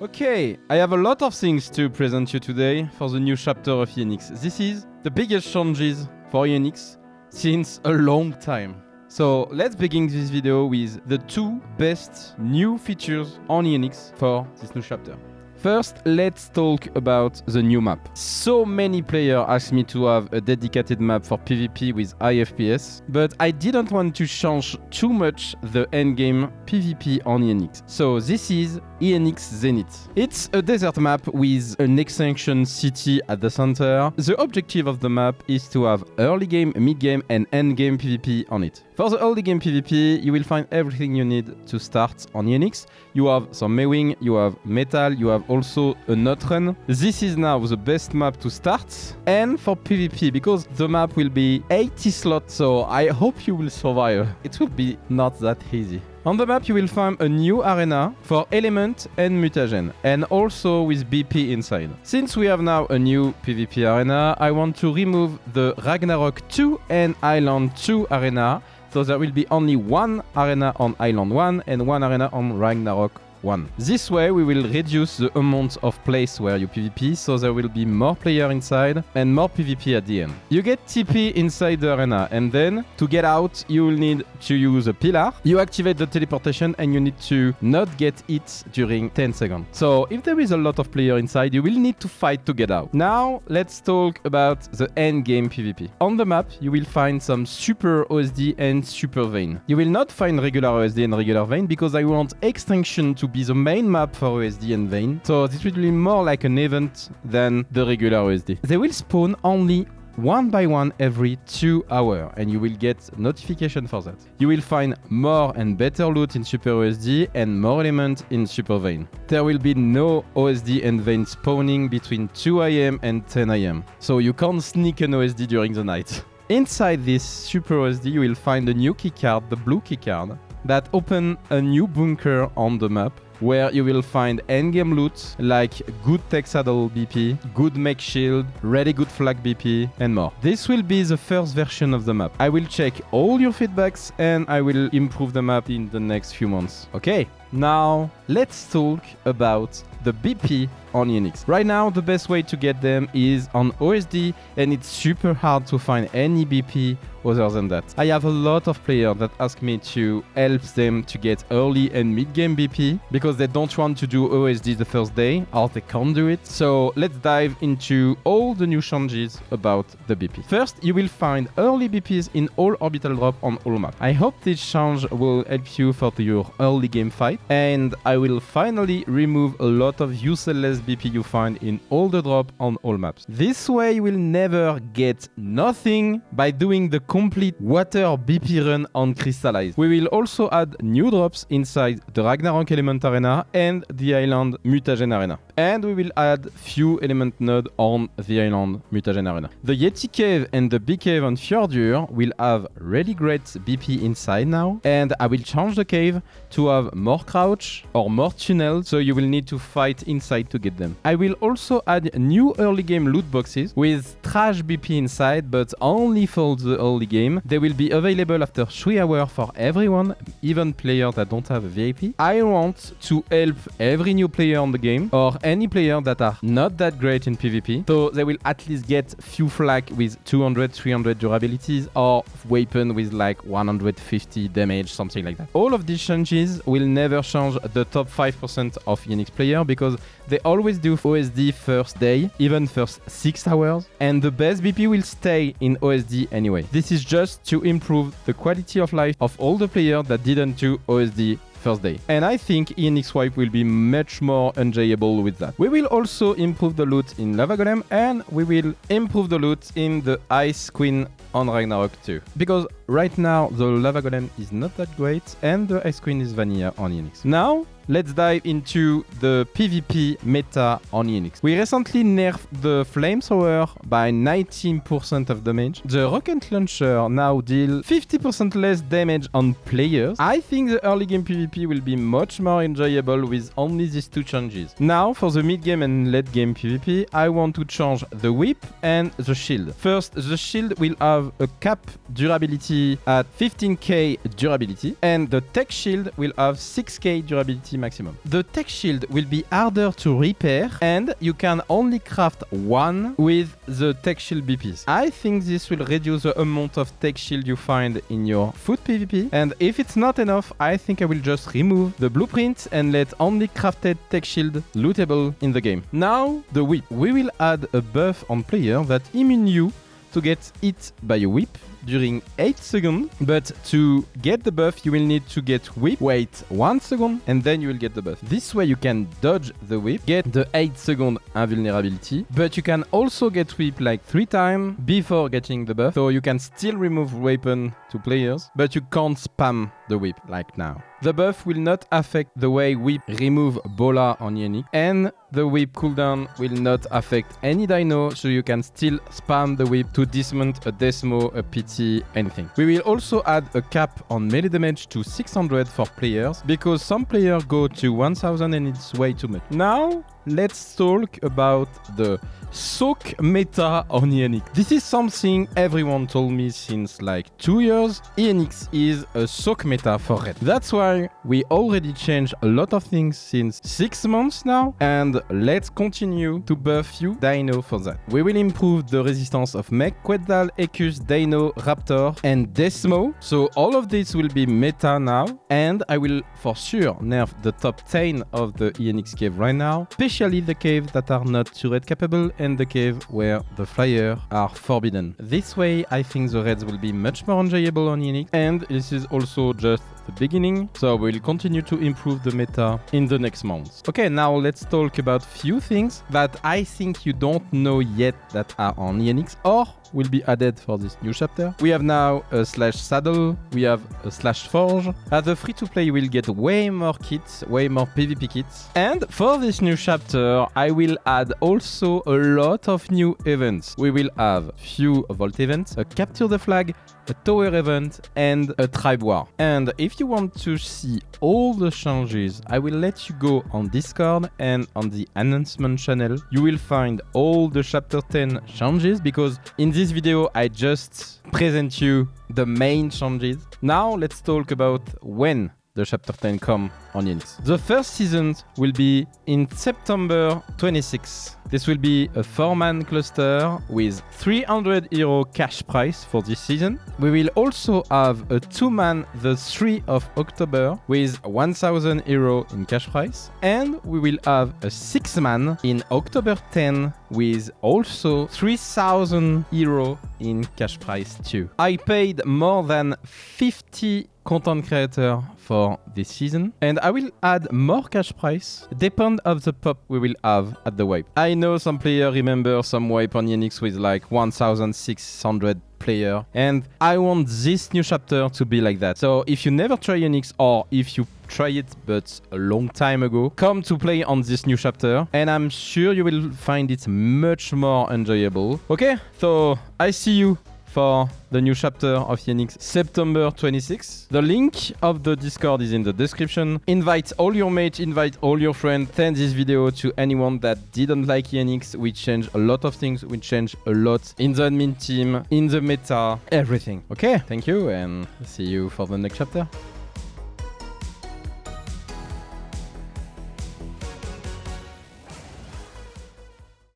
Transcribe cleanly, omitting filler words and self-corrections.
Okay, I have a lot of things to present you today for the new chapter of Unix. This is the biggest changes for Unix since a long time. So let's begin this video with the two best new features on Unix for this new chapter. First, let's talk about the new map. So many players asked me to have a dedicated map for PvP with high FPS, but I didn't want to change too much the endgame PvP on Unix. So this is Unix Zenith. It's a desert map with an extinction city at the center. The objective of the map is to have early game, mid game and end game PvP on it. For the early game PvP, you will find everything you need to start on Unix. You have some mewing, you have metal, you have also a nut run. This is now the best map to start. And for PvP, because the map will be 80 slots, so I hope you will survive. It will be not that easy. On the map, you will find a new arena for element and mutagen, and also with BP inside. Since we have now a new PvP arena, I want to remove the Ragnarok 2 and Island 2 arena, so there will be only one arena on Island 1 and one arena on Ragnarok 1. This way we will reduce the amount of place where you PvP, so there will be more player inside and more PvP at the end. You get TP inside the arena, and then to get out you will need to use a pillar. You activate the teleportation and you need to not get hit during 10 seconds. So if there is a lot of player inside, you will need to fight to get out. Now let's talk about the end game PvP. On the map you will find some super OSD and super vein. You will not find regular OSD and regular vein because I want extinction to be the main map for OSD and vein, so this will be more like an event than the regular OSD. They will spawn only one by one every 2 hours, and you will get notification for that. You will find more and better loot in Super OSD and more elements in Super Vein. There will be no OSD and Vein spawning between 2 AM and 10 AM, so you can't sneak an OSD during the night. Inside this Super OSD you will find a new keycard, the blue keycard, that open a new bunker on the map, where you will find endgame loot like good tech saddle BP, good mech shield, ready good flag BP, and more. This will be the first version of the map. I will check all your feedbacks and I will improve the map in the next few months. Okay, now let's talk about the BP on Unix. Right now, the best way to get them is on OSD, and it's super hard to find any BP other than that. I have a lot of players that ask me to help them to get early and mid-game BP because they don't want to do OSD the first day or they can't do it. So let's dive into all the new changes about the BP. First, you will find early BPs in all orbital drop on all maps. I hope this change will help you for your early game fight, and I will finally remove a lot of useless BP you find in all the drop on all maps. This way you will never get nothing by doing the complete water BP run on Crystallize. We will also add new drops inside the Ragnarok element arena and the island mutagen arena. And we will add few element node on the island mutagen arena. The Yeti cave and the big cave on Fjordur will have really great BP inside now, and I will change the cave to have more crouch or more tunnel, so you will need to fight inside to get them. I will also add new early game loot boxes with trash BP inside, but only for the early game. They will be available after 3 hours for everyone, even players that don't have a VIP. I want to help every new player on the game, or any player that are not that great in PvP, so they will at least get few flag with 200, 300 durabilities, or weapon with like 150 damage, something like that. All of these changes will never change the top 5% of Unix player because they always do OSD first day, even first 6 hours, and the best BP will stay in OSD anyway. This is just to improve the quality of life of all the players that didn't do OSD first day. And I think Unix Wipe will be much more enjoyable with that. We will also improve the loot in Lava Golem, and we will improve the loot in the Ice Queen on Ragnarok 2. Because right now the Lava Golem is not that great and the Ice Queen is vanilla on Unix. Now let's dive into the PvP meta on Unix. We recently nerfed the flamethrower by 19% of damage. The rocket launcher now deal 50% less damage on players. I think the early game PvP will be much more enjoyable with only these two changes. Now for the mid game and late game PvP, I want to change the whip and the shield. First, the shield will have a cap durability at 15k durability, and the tech shield will have 6k durability HP maximum. The tech shield will be harder to repair and you can only craft one with the tech shield BPs. I think this will reduce the amount of tech shield you find in your food PvP, and if it's not enough, I think I will just remove the blueprint and let only crafted tech shield lootable in the game. Now, the whip. We will add a buff on player that immune you to get hit by a whip during 8 seconds, but to get the buff you will need to get whip, wait 1 second, and then you will get the buff. This way you can dodge the whip, get the 8 second invulnerability, but you can also get whip like 3 times before getting the buff, so you can still remove weapon to players, but you can't spam the whip like now. The buff will not affect the way whip remove bola on Unix, and the whip cooldown will not affect any dino, so you can still spam the whip to dismount a Desmo, a PT, anything. We will also add a cap on melee damage to 600 for players, because some players go to 1000 and it's way too much. Now, let's talk about the soak meta on Unix. This is something everyone told me since like 2 years. Unix is a soak meta for red. That's why we already changed a lot of things since 6 months now, and let's continue to buff you dino for that. We will improve the resistance of Mech, Quetzal, Ecus, Dino, Raptor, and Desmo. So all of this will be meta now, and I will for sure nerf the top 10 of the Unix cave right now, especially the caves that are not turret capable and the cave where the flyer are forbidden. This way I think the raids will be much more enjoyable on Unix, and this is also just the beginning, so we'll continue to improve the meta in the next months. Okay, now let's talk about few things that I think you don't know yet that are on Unix or will be added for this new chapter. We have now a /saddle, we have a /forge. As a free-to-play, you will get way more kits, way more PvP kits. And for this new chapter, I will add also a lot of new events. We will have few vault events, a capture the flag, a tower event, and a tribe war. And if you want to see all the changes, I will let you go on Discord and on the announcement channel. You will find all the chapter 10 changes, because in this video I just present you the main changes. Now let's talk about when the chapter 10 come on Unix. The first season will be in September 26. This will be a 4-man cluster with 300 euro cash price for this season. We will also have a 2-man the 3 of October with 1000 euro in cash price. And we will have a 6-man in October 10 with also 3000 euro in cash price too. I paid more than 50 content creator for this season, and I will add more cash price depend of the pop we will have at the wipe. I know some player remember some wipe on Unix with like 1600 player, and I want this new chapter to be like that. So if you never try Unix, or if you try it but a long time ago, come to play on this new chapter, and I'm sure you will find it much more enjoyable. Okay, so I see you for the new chapter of Unix, September 26. The link of the Discord is in the description. Invite all your mates, invite all your friends. Send this video to anyone that didn't like Unix. We changed a lot of things. We changed a lot in the admin team, in the meta, everything. Okay, thank you, and see you for the next chapter.